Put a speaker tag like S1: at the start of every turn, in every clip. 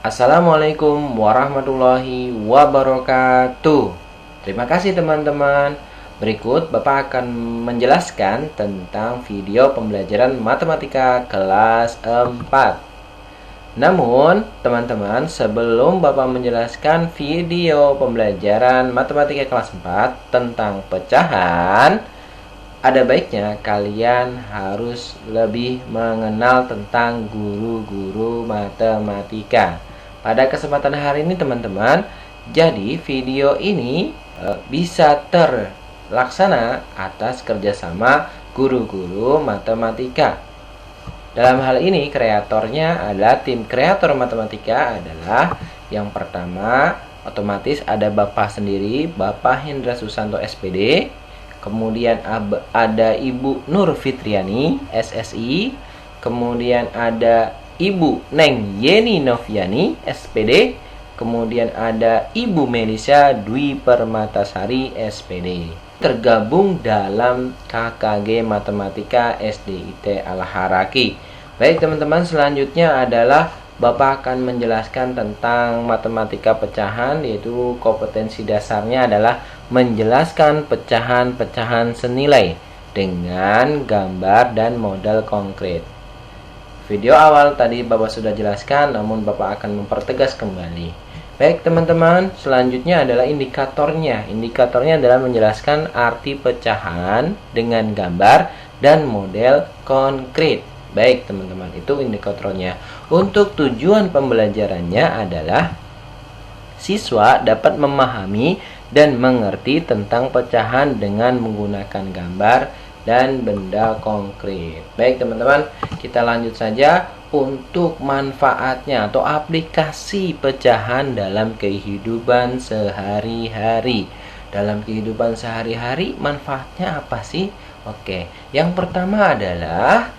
S1: Assalamualaikum warahmatullahi wabarakatuh. Terima kasih teman-teman. Berikut Bapak akan menjelaskan tentang video pembelajaran matematika kelas 4. Namun, teman-teman, sebelum Bapak menjelaskan video pembelajaran matematika kelas 4 tentang pecahan, ada baiknya kalian harus lebih mengenal tentang guru-guru matematika. Pada kesempatan hari ini teman-teman, jadi video ini bisa terlaksana atas kerjasama guru-guru matematika. Dalam hal ini kreatornya adalah tim kreator matematika adalah yang pertama otomatis ada Bapak sendiri, Bapak Hendra Susanto SPD. Kemudian ada Ibu Nur Fitriani SSI. Kemudian ada Ibu Neng Yeni Noviani SPD. Kemudian ada Ibu Melisa Dwi Permatasari SPD. Tergabung dalam KKG Matematika SDIT Al-Haraki. Baik teman-teman, selanjutnya adalah Bapak akan menjelaskan tentang matematika pecahan, yaitu kompetensi dasarnya adalah menjelaskan pecahan-pecahan senilai dengan gambar dan model konkret. Video awal tadi Bapak sudah jelaskan, namun Bapak akan mempertegas kembali. Baik teman-teman, selanjutnya adalah indikatornya. Indikatornya adalah menjelaskan arti pecahan dengan gambar dan model konkret. Baik teman-teman, itu indikatornya. Untuk tujuan pembelajarannya adalah siswa dapat memahami dan mengerti tentang pecahan dengan menggunakan gambar dan benda konkret. Baik teman-teman, kita lanjut saja untuk manfaatnya atau aplikasi pecahan dalam kehidupan sehari-hari. Dalam kehidupan sehari-hari manfaatnya apa sih? Oke, yang pertama adalah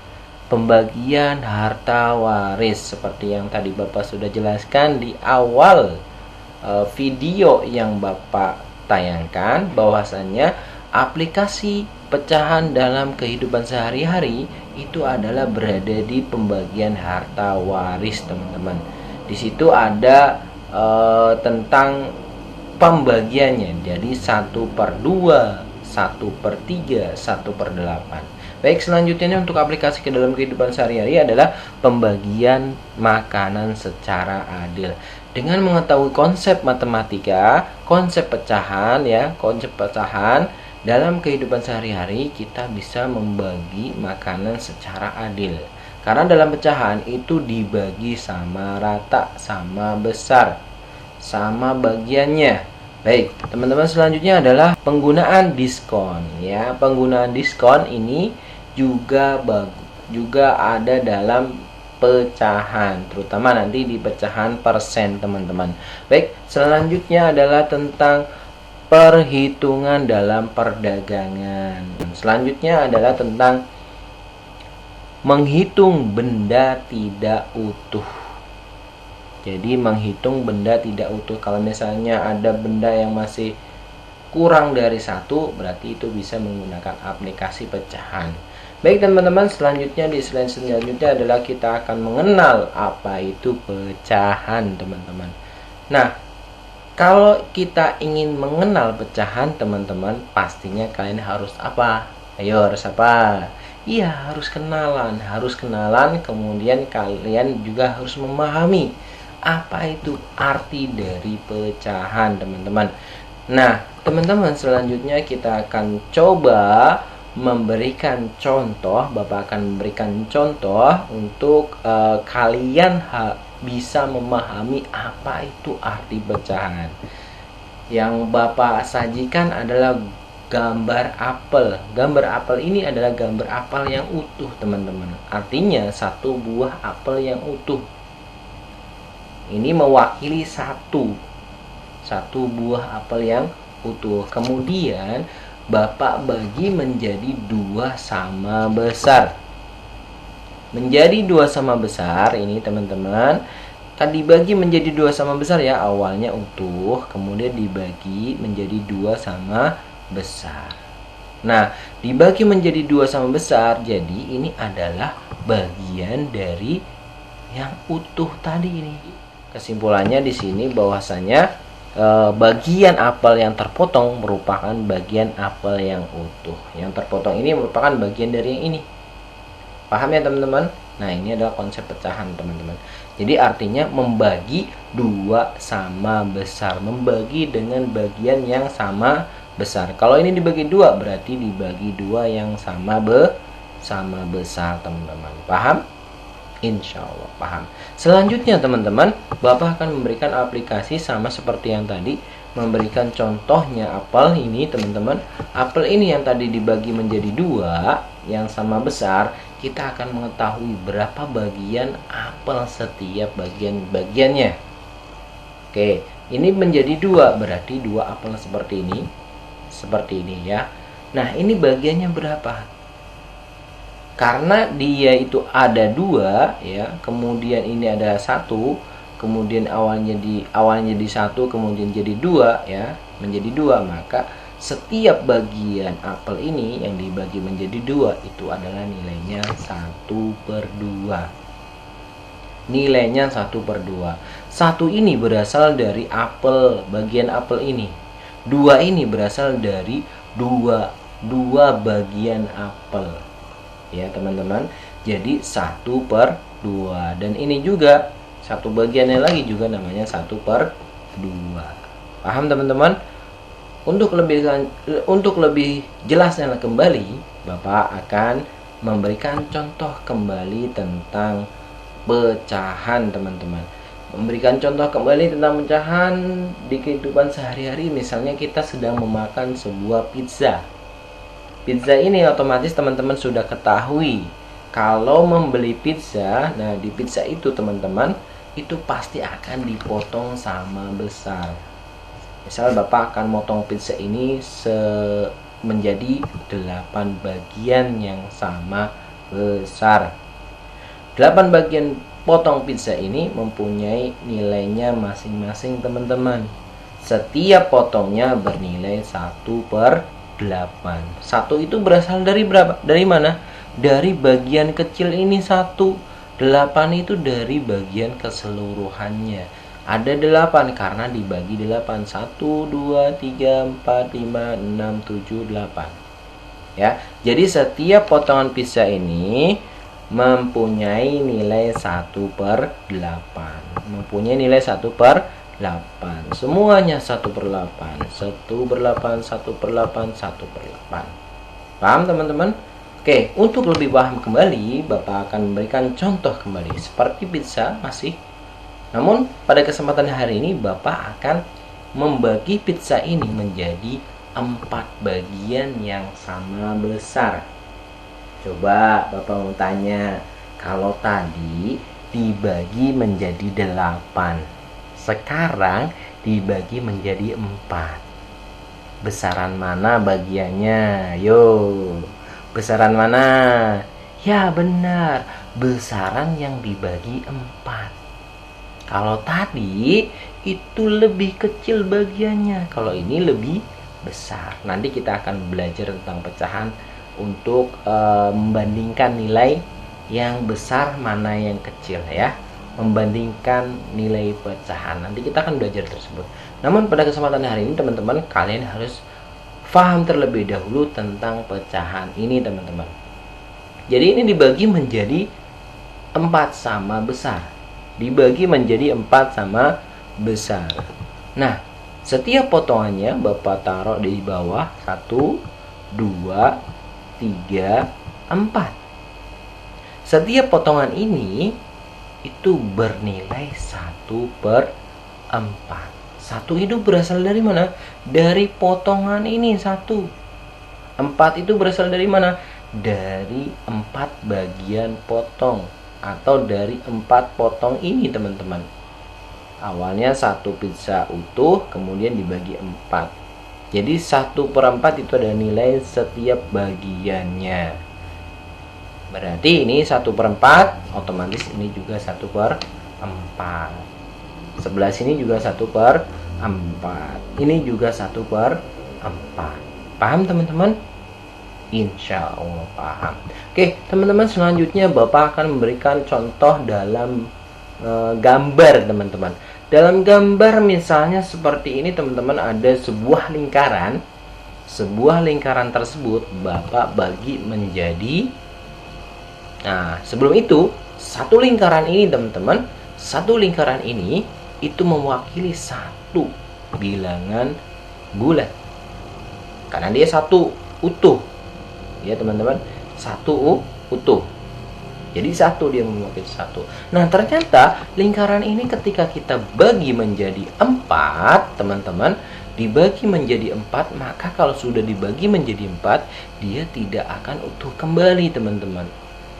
S1: pembagian harta waris seperti yang tadi Bapak sudah jelaskan di awal video yang Bapak tayangkan, bahwasannya aplikasi pecahan dalam kehidupan sehari-hari itu adalah berada di pembagian harta waris teman-teman. Di situ ada tentang pembagiannya, jadi 1/2, 1/3, 1/8. Baik, selanjutnya untuk aplikasi ke dalam kehidupan sehari-hari adalah pembagian makanan secara adil. Dengan mengetahui konsep matematika, konsep pecahan konsep pecahan dalam kehidupan sehari-hari kita bisa membagi makanan secara adil. Karena dalam pecahan itu dibagi sama rata, sama besar, sama bagiannya. Baik, teman-teman, selanjutnya adalah penggunaan diskon ya. Penggunaan diskon ini juga ada dalam pecahan, terutama nanti di pecahan persen teman-teman. Baik, selanjutnya adalah tentang perhitungan dalam perdagangan. Selanjutnya adalah tentang menghitung benda tidak utuh. Jadi menghitung benda tidak utuh, kalau misalnya ada benda yang masih kurang dari 1, berarti itu bisa menggunakan aplikasi pecahan. Baik teman-teman, selanjutnya di slide selanjutnya adalah kita akan mengenal apa itu pecahan teman-teman. Nah, kalau kita ingin mengenal pecahan teman-teman, pastinya kalian harus apa? Ayo, harus apa? Iya, harus kenalan, kemudian kalian juga harus memahami apa itu arti dari pecahan teman-teman. Nah, teman-teman, selanjutnya kita akan coba memberikan contoh. Bapak akan memberikan contoh untuk kalian bisa memahami apa itu arti pecahan. Yang Bapak sajikan adalah gambar apel. Gambar apel ini adalah gambar apel yang utuh teman-teman. Artinya satu buah apel yang utuh. Ini mewakili satu buah apel yang utuh. Kemudian Bapak bagi menjadi 2 sama besar. Menjadi 2 sama besar ini teman-teman, tadi dibagi menjadi 2 sama besar ya, awalnya utuh, kemudian dibagi menjadi 2 sama besar. Nah, dibagi menjadi 2 sama besar, jadi ini adalah bagian dari yang utuh tadi ini. Kesimpulannya di sini bahwasanya bagian apel yang terpotong merupakan bagian apel yang utuh. Yang terpotong ini merupakan bagian dari yang ini. Paham ya teman-teman? Nah, ini adalah konsep pecahan teman-teman. Jadi artinya membagi dua sama besar, membagi dengan bagian yang sama besar. Kalau ini dibagi dua berarti dibagi dua yang sama besar teman-teman. Paham? Insya Allah paham. Selanjutnya teman-teman, Bapak akan memberikan aplikasi sama seperti yang tadi, memberikan contohnya apel ini teman-teman. Apel ini yang tadi dibagi menjadi dua yang sama besar, kita akan mengetahui berapa bagian apel setiap bagian-bagiannya. Oke, ini menjadi dua, berarti dua apel seperti ini ya. Nah, ini bagiannya berapa? Karena dia itu ada dua ya, kemudian ini ada satu, kemudian awalnya di satu, kemudian jadi dua ya, menjadi dua, maka setiap bagian apel ini yang dibagi menjadi dua itu adalah nilainya 1/2. Nilainya 1/2. Satu ini berasal dari apel, bagian apel ini. Dua ini berasal dari dua bagian apel. Ya teman-teman, jadi 1/2. Dan ini juga satu bagiannya lagi juga namanya 1/2. Paham teman-teman? Untuk lebih jelasnya kembali, Bapak akan memberikan contoh kembali tentang pecahan teman-teman. Memberikan contoh kembali tentang pecahan di kehidupan sehari-hari. Misalnya kita sedang memakan sebuah pizza. Pizza ini otomatis teman-teman sudah ketahui, kalau membeli pizza, nah di pizza itu teman-teman, itu pasti akan dipotong sama besar. Misal Bapak akan motong pizza ini menjadi 8 bagian yang sama besar. 8 bagian potong pizza ini mempunyai nilainya masing-masing teman-teman. Setiap potongnya bernilai 1/8. 1 itu berasal dari berapa? Dari mana? Dari bagian kecil ini 1. 8 itu dari bagian keseluruhannya. Ada 8 karena dibagi 8. 1, 2, 3, 4, 5, 6, 7, 8. Ya. Jadi setiap potongan pizza ini mempunyai nilai 1/8. Mempunyai nilai 1/8. Semuanya 1/8. 1/8, 1/8, 1/8. Paham teman-teman? Oke, untuk lebih paham kembali, Bapak akan memberikan contoh kembali seperti pizza masih. Namun pada kesempatan hari ini Bapak akan membagi pizza ini menjadi 4 bagian yang sama besar. Coba Bapak mau tanya, kalau tadi dibagi menjadi 8, sekarang dibagi menjadi 4. Besaran mana bagiannya? Yo, besaran mana? Ya benar, besaran yang dibagi 4. Kalau tadi itu lebih kecil bagiannya, kalau ini lebih besar. Nanti kita akan belajar tentang pecahan untuk membandingkan nilai yang besar mana yang kecil ya. Membandingkan nilai pecahan. Nanti kita akan belajar tersebut. Namun pada kesempatan hari ini teman-teman, kalian harus paham terlebih dahulu tentang pecahan ini teman-teman. Jadi ini dibagi menjadi 4 sama besar. Dibagi menjadi 4 sama besar. Nah, setiap potongannya Bapak taruh di bawah 1, 2, 3, 4. Setiap potongan ini itu bernilai 1/4. 1 itu berasal dari mana? Dari potongan ini 1. 4 itu berasal dari mana? Dari 4 bagian potong, atau dari 4 potong ini teman-teman. Awalnya 1 pizza utuh, kemudian dibagi 4. Jadi 1/4 itu ada nilai setiap bagiannya. Berarti ini 1/4, otomatis ini juga 1/4. Sebelah sini juga 1/4. Ini juga 1/4. Paham teman-teman? Insya Allah paham. Oke teman-teman, selanjutnya Bapak akan memberikan contoh dalam gambar teman-teman. Dalam gambar misalnya seperti ini teman-teman, ada sebuah lingkaran. Sebuah lingkaran tersebut Bapak bagi menjadi, nah sebelum itu satu lingkaran ini teman-teman, satu lingkaran ini itu mewakili satu bilangan bulat karena dia satu utuh ya teman-teman, satu utuh. Jadi satu, dia mewakili satu. Nah ternyata lingkaran ini ketika kita bagi menjadi 4 teman-teman, dibagi menjadi 4, maka kalau sudah dibagi menjadi 4, dia tidak akan utuh kembali teman-teman,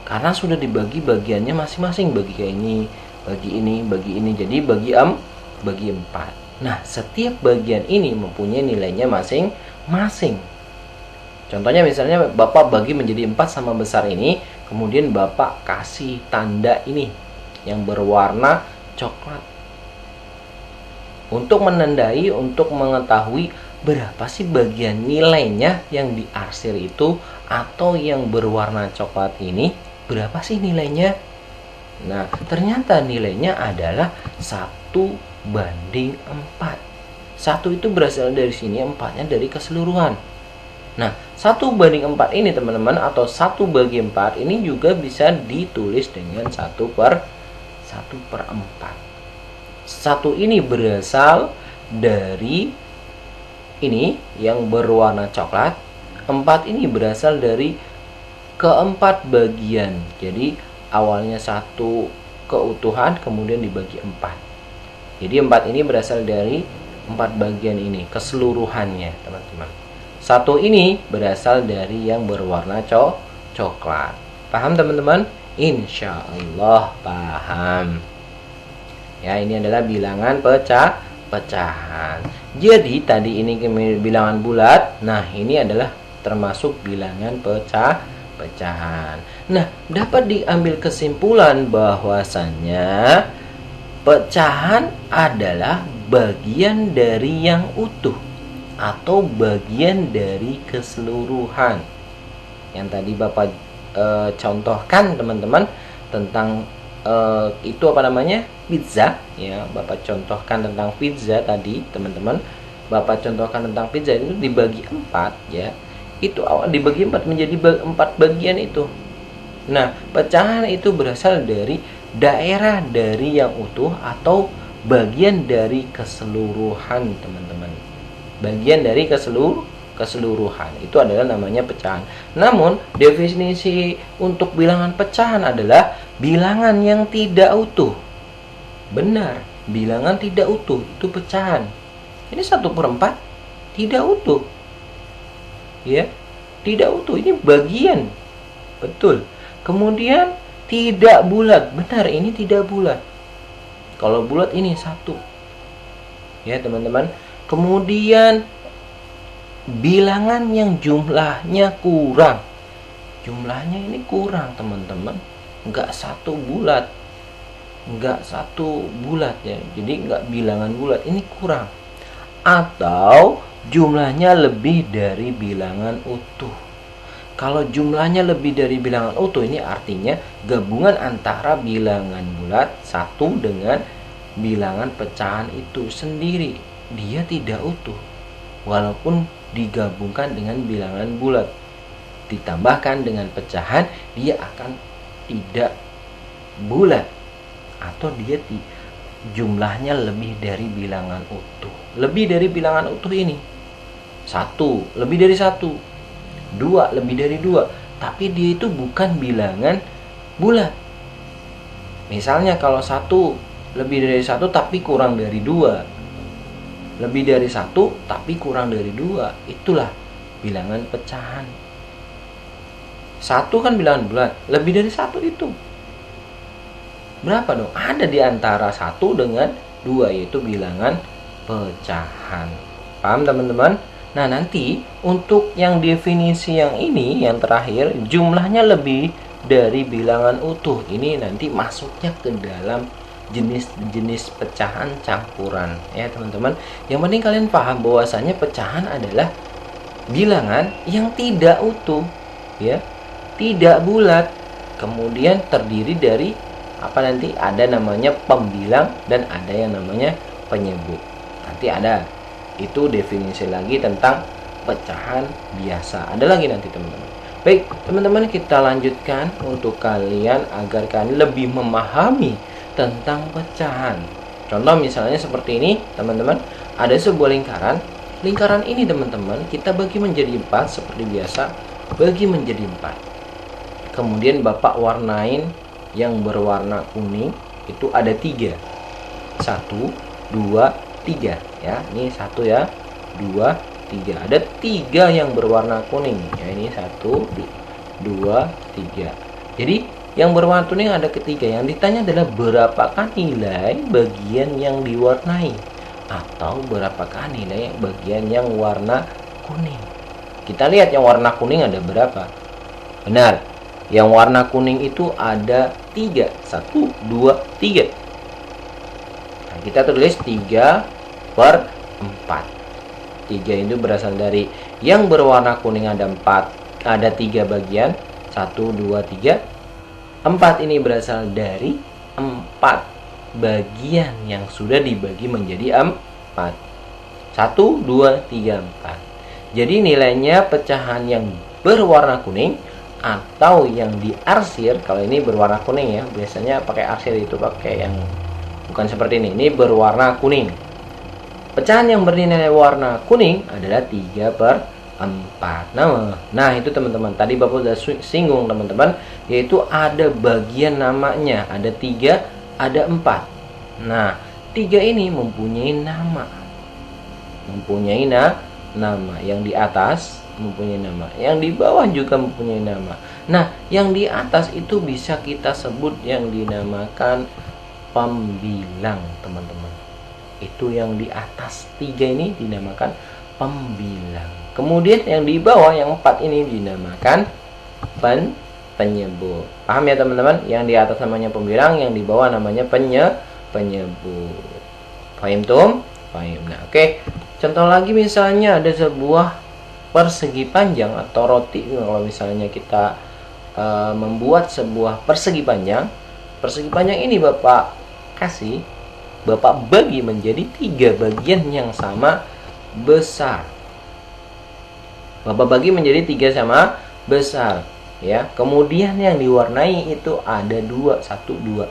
S1: karena sudah dibagi bagiannya masing-masing, bagi kayak ini, bagi ini, bagi ini. Jadi bagi 4. Nah setiap bagian ini mempunyai nilainya masing-masing. Contohnya misalnya Bapak bagi menjadi 4 sama besar ini, kemudian Bapak kasih tanda ini yang berwarna coklat untuk menandai, untuk mengetahui berapa sih bagian nilainya yang diarsir itu, atau yang berwarna coklat ini berapa sih nilainya. Nah ternyata nilainya adalah 1/4. 1 itu berasal dari sini, 4-nya dari keseluruhan. Nah 1/4 ini teman-teman, atau 1/4 ini juga bisa ditulis dengan 1/4. 1 ini berasal dari ini yang berwarna coklat. 4 ini berasal dari keempat bagian. Jadi awalnya satu keutuhan kemudian dibagi 4. Jadi 4 ini berasal dari 4 bagian ini keseluruhannya teman-teman. 1 ini berasal dari yang berwarna coklat. Paham teman-teman? Insya Allah paham. Ya, ini adalah bilangan pecahan. Jadi tadi ini bilangan bulat. Nah, ini adalah termasuk bilangan pecahan. Nah, dapat diambil kesimpulan bahwasannya pecahan adalah bagian dari yang utuh atau bagian dari keseluruhan. Yang tadi Bapak contohkan teman-teman tentang itu apa namanya, pizza ya. Bapak contohkan tentang pizza tadi teman-teman. Bapak contohkan tentang pizza itu dibagi 4 ya. Itu awal dibagi 4 menjadi 4 bagian itu. Nah pecahan itu berasal dari daerah dari yang utuh atau bagian dari keseluruhan teman-teman. Bagian dari keseluruhan itu adalah namanya pecahan. Namun definisi untuk bilangan pecahan adalah bilangan yang tidak utuh. Benar, bilangan tidak utuh itu pecahan. Ini 1/4 tidak utuh. Ya, tidak utuh, ini bagian. Betul. Kemudian tidak bulat. Benar, ini tidak bulat. Kalau bulat ini 1. Ya, teman-teman. Kemudian bilangan yang jumlahnya kurang. Jumlahnya ini kurang, teman-teman. Enggak 1 bulat. Enggak 1 bulat ya. Jadi enggak bilangan bulat, ini kurang. Atau jumlahnya lebih dari bilangan utuh. Kalau jumlahnya lebih dari bilangan utuh, ini artinya gabungan antara bilangan bulat 1 dengan bilangan pecahan itu sendiri. Dia tidak utuh walaupun digabungkan dengan bilangan bulat, ditambahkan dengan pecahan, dia akan tidak bulat atau dia jumlahnya lebih dari bilangan utuh. Lebih dari bilangan utuh ini 1, lebih dari 1, 2, lebih dari 2, tapi dia itu bukan bilangan bulat. Misalnya kalau 1 lebih dari 1 tapi kurang dari 2, lebih dari 1 tapi kurang dari 2, itulah bilangan pecahan. 1 kan bilangan bulat, lebih dari 1 itu berapa dong? Ada di antara 1 dengan 2, yaitu bilangan pecahan. Paham teman-teman? Nah nanti untuk yang definisi yang ini, yang terakhir, jumlahnya lebih dari bilangan utuh, ini nanti masuknya ke dalam jenis-jenis pecahan campuran ya teman-teman. Yang penting kalian paham bahwasanya pecahan adalah bilangan yang tidak utuh ya, tidak bulat, kemudian terdiri dari apa nanti ada namanya pembilang dan ada yang namanya penyebut. Nanti ada itu definisi lagi tentang pecahan biasa. Ada lagi nanti teman-teman. Baik, teman-teman, kita lanjutkan untuk kalian agar kalian lebih memahami tentang pecahan. Contoh misalnya seperti ini, teman-teman. Ada sebuah lingkaran. Lingkaran ini, teman-teman, kita bagi menjadi 4 seperti biasa. Bagi menjadi 4. Kemudian Bapak warnain yang berwarna kuning itu ada 3. 1, 2, 3 ya. Ini 1 ya. 2, 3. Ada 3 yang berwarna kuning. Ya, ini 1, 2, 3. Jadi yang berwarna kuning ada ketiga. Yang ditanya adalah berapakah nilai bagian yang diwarnai atau berapakah nilai bagian yang warna kuning. Kita lihat yang warna kuning ada berapa. Benar, yang warna kuning itu ada 3. 1, 2, 3. Nah, kita tulis 3/4. 3 itu berasal dari yang berwarna kuning ada 4, ada 3 bagian. 1, 2, 3. 4 ini berasal dari 4 bagian yang sudah dibagi menjadi 4. 1, 2, 3, 4. Jadi nilainya pecahan yang berwarna kuning atau yang diarsir, kalau ini berwarna kuning ya, biasanya pakai arsir itu pakai yang bukan seperti ini. Ini berwarna kuning. Pecahan yang bernilai warna kuning adalah 3/4. Nah itu teman-teman, tadi Bapak sudah singgung teman-teman, yaitu ada bagian namanya, ada 3, ada 4. Nah 3 ini mempunyai nama. Mempunyai nama. Yang di atas mempunyai nama, yang di bawah juga mempunyai nama. Nah yang di atas itu bisa kita sebut yang dinamakan pembilang, teman-teman. Itu yang di atas 3 ini dinamakan pembilang. Kemudian yang di bawah yang 4 ini dinamakan penyebut. Paham ya teman-teman? Yang di atas namanya pembilang, yang di bawah namanya penyebut. Paham tum? Paham. Nah, oke. Contoh lagi misalnya ada sebuah persegi panjang atau roti. Kalau misalnya kita membuat sebuah persegi panjang. Persegi panjang ini Bapak bagi menjadi 3 bagian yang sama besar. Bapak bagi menjadi 3 sama besar ya. Kemudian yang diwarnai itu ada 2, 1, 2.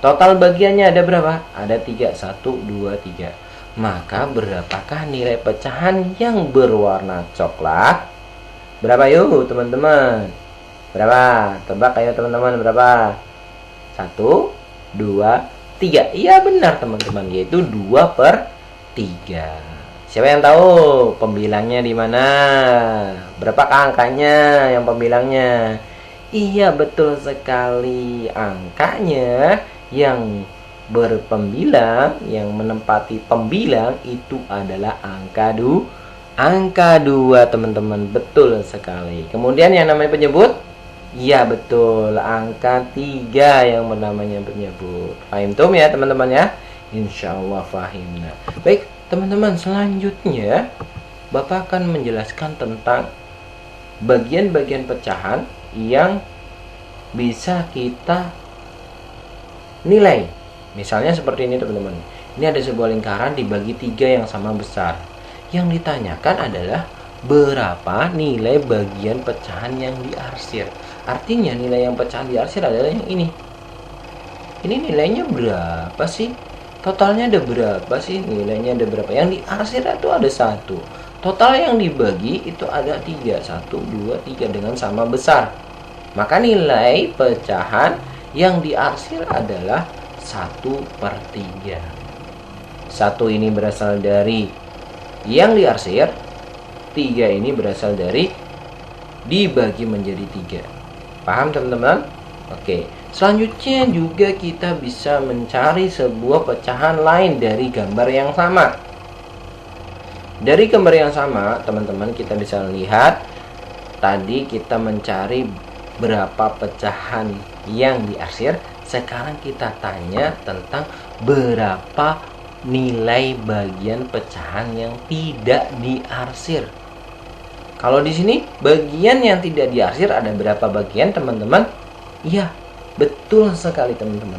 S1: Total bagiannya ada berapa? Ada 3, 1, 2, 3. Maka berapakah nilai pecahan yang berwarna coklat? Berapa yuk teman-teman? Berapa? Tebak ayo teman-teman, berapa? 1, 2, 3. Iya benar teman-teman, yaitu 2/3. Siapa yang tahu pembilangnya di mana? Berapakah angkanya yang pembilangnya? Iya betul sekali, angkanya yang berpembilang, yang menempati pembilang itu adalah angka 2 teman-teman, betul sekali. Kemudian yang namanya penyebut, iya betul, angka 3 yang bernamanya penyebut. Paham tuh ya teman-teman ya? Insya Allah fahim. Nah, baik teman-teman, selanjutnya Bapak akan menjelaskan tentang bagian-bagian pecahan yang bisa kita nilai. Misalnya seperti ini teman-teman. Ini ada sebuah lingkaran dibagi 3 yang sama besar. Yang ditanyakan adalah berapa nilai bagian pecahan yang diarsir. Artinya nilai yang pecahan diarsir adalah yang ini. Ini nilainya berapa sih? Totalnya ada berapa sih? Nilainya ada berapa? Yang diarsir itu ada 1. Total yang dibagi itu ada 3. 1, 2, 3 dengan sama besar. Maka nilai pecahan yang diarsir adalah 1/3. 1 ini berasal dari yang diarsir. 3 ini berasal dari dibagi menjadi 3. Paham teman-teman? Oke. Selanjutnya juga kita bisa mencari sebuah pecahan lain dari gambar yang sama. Dari gambar yang sama, teman-teman, kita bisa lihat tadi kita mencari berapa pecahan yang diarsir. Sekarang kita tanya tentang berapa nilai bagian pecahan yang tidak diarsir. Kalau di sini bagian yang tidak diarsir ada berapa bagian teman-teman? Iya, Betul sekali teman-teman.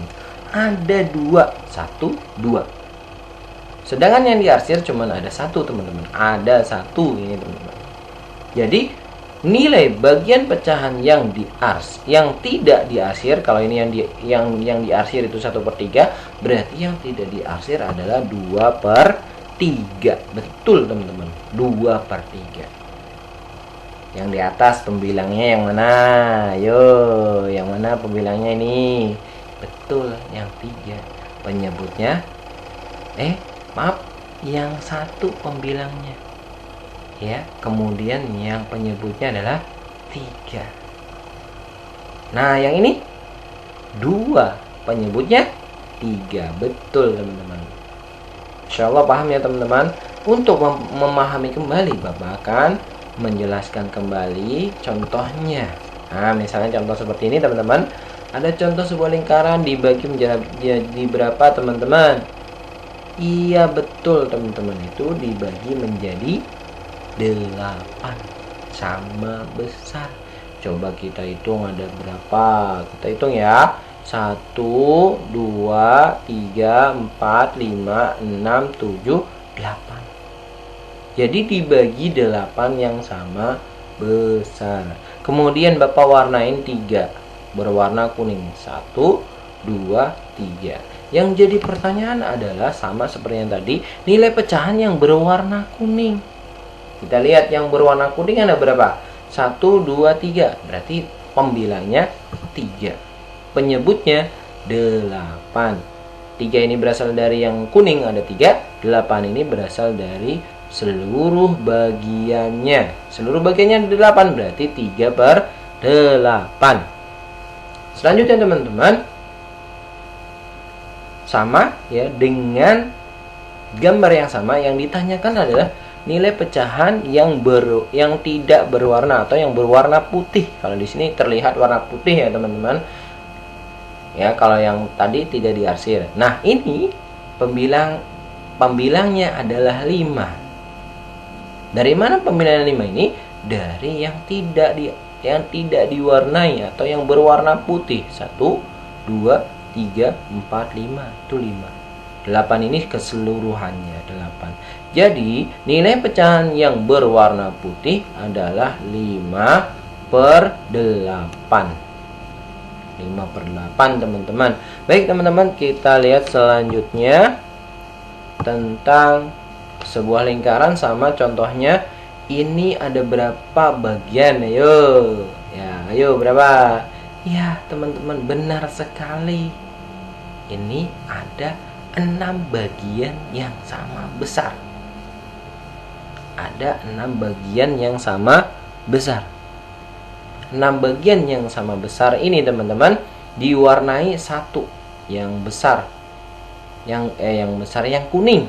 S1: Ada 2, 1, 2. Sedangkan yang diarsir cuma ada 1 teman-teman. Ada 1 ini teman-teman. Jadi nilai bagian pecahan yang tidak diarsir, kalau ini yang diarsir itu 1/3, berarti yang tidak diarsir adalah 2/3. Betul teman-teman, 2/3. Yang di atas pembilangnya yang mana? Yo, yang mana pembilangnya ini? Betul, yang 3. Penyebutnya maaf, yang 1 pembilangnya. Ya, kemudian yang penyebutnya adalah 3. Nah, yang ini 2, penyebutnya 3. Betul teman-teman. Insya Allah paham ya teman-teman. Untuk memahami kembali, Bapak akan menjelaskan kembali contohnya. Nah, misalnya contoh seperti ini teman-teman. Ada contoh sebuah lingkaran dibagi menjadi berapa teman-teman? Iya betul teman-teman, itu dibagi menjadi 8, sama besar. Coba kita hitung ada berapa. Kita hitung ya. 1, 2, 3, 4, 5, 6, 7, 8. Jadi dibagi 8 yang sama besar. Kemudian Bapak warnain 3 berwarna kuning. 1, 2, 3. Yang jadi pertanyaan adalah sama seperti yang tadi, nilai pecahan yang berwarna kuning. Kita lihat yang berwarna kuning ada berapa? 1, 2, 3. Berarti pembilangnya 3. Penyebutnya 8. 3 ini berasal dari yang kuning ada 3. 8 ini berasal dari seluruh bagiannya. Seluruh bagiannya 8, berarti 3/8. Selanjutnya teman-teman, sama ya dengan gambar yang sama, yang ditanyakan adalah nilai pecahan yang tidak berwarna atau yang berwarna putih. Kalau di sini terlihat warna putih ya teman-teman. Ya, kalau yang tadi tidak diarsir. Nah, ini pembilangnya adalah 5. Dari mana pembilangan 5 ini? Dari yang tidak diwarnai atau yang berwarna putih. 1, 2, 3, 4, 5. Itu 5. 8 ini keseluruhannya 8. Jadi nilai pecahan yang berwarna putih adalah 5/8. 5/8 teman-teman. Baik teman-teman, kita lihat selanjutnya tentang sebuah lingkaran sama contohnya. Ini ada berapa bagian? Ayo. Ya, ayo berapa? Ya, teman-teman, benar sekali. Ini ada 6 bagian yang sama besar. Ada 6 bagian yang sama besar. 6 bagian yang sama besar ini teman-teman diwarnai 1 yang besar. Yang besar yang kuning.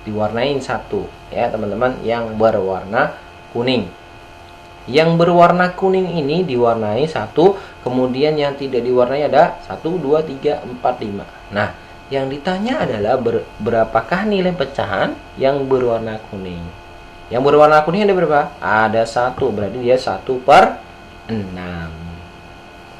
S1: Diwarnain 1 ya teman-teman, yang berwarna kuning. Yang berwarna kuning ini diwarnai 1, kemudian yang tidak diwarnai ada 1, 2, 3, 4, 5. Nah, yang ditanya adalah berapakah nilai pecahan yang berwarna kuning. Yang berwarna kuning ada berapa? Ada 1, berarti dia 1/6.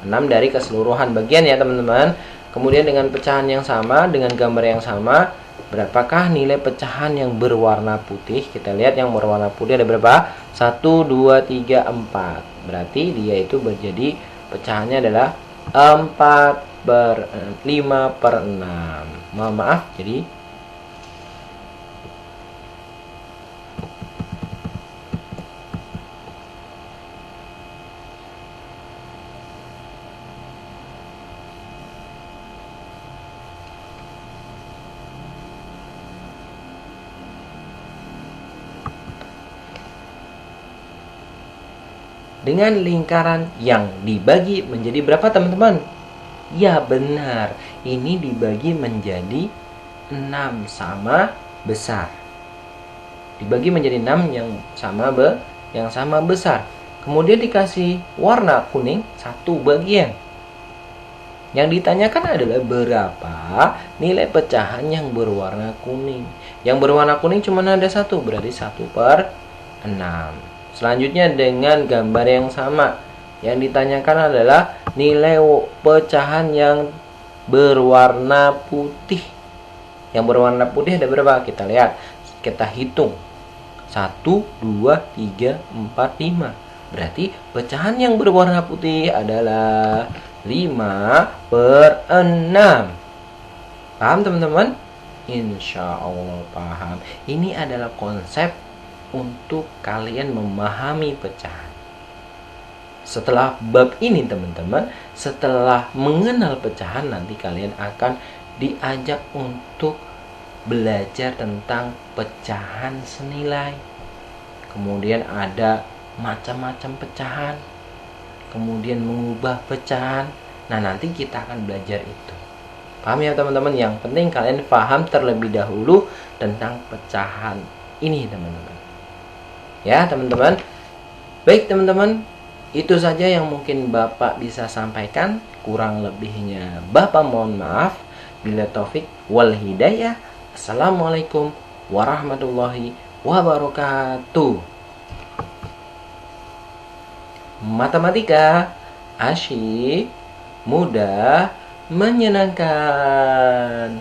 S1: 6 dari keseluruhan bagian ya teman-teman. Kemudian dengan pecahan yang sama, dengan gambar yang sama, berapakah nilai pecahan yang berwarna putih? Kita lihat yang berwarna putih ada berapa? 1, 2, 3, 4. Berarti dia itu menjadi pecahannya adalah 5/6. Mohon maaf, jadi dengan lingkaran yang dibagi menjadi berapa teman-teman? Ya benar, ini dibagi menjadi 6 sama besar. Dibagi menjadi 6 yang sama besar. Kemudian dikasih warna kuning 1 bagian. Yang ditanyakan adalah berapa nilai pecahan yang berwarna kuning. Yang berwarna kuning cuma ada 1, berarti 1/6. Selanjutnya dengan gambar yang sama, yang ditanyakan adalah nilai pecahan yang berwarna putih. Yang berwarna putih ada berapa? Kita lihat, kita hitung. 1, 2, 3, 4, 5. Berarti pecahan yang berwarna putih adalah 5/6. Paham teman-teman? Insya Allah paham. Ini adalah konsep untuk kalian memahami pecahan. Setelah bab ini teman-teman, setelah mengenal pecahan, nanti kalian akan diajak untuk belajar tentang pecahan senilai. Kemudian ada macam-macam pecahan. Kemudian mengubah pecahan. Nah, nanti kita akan belajar itu. Paham ya teman-teman? Yang penting kalian paham terlebih dahulu tentang pecahan ini teman-teman. Ya teman-teman. Baik teman-teman, itu saja yang mungkin Bapak bisa sampaikan. Kurang lebihnya Bapak mohon maaf. Bila taufik wal hidayah. Assalamualaikum warahmatullahi wabarakatuh. Matematika asyik, mudah, menyenangkan.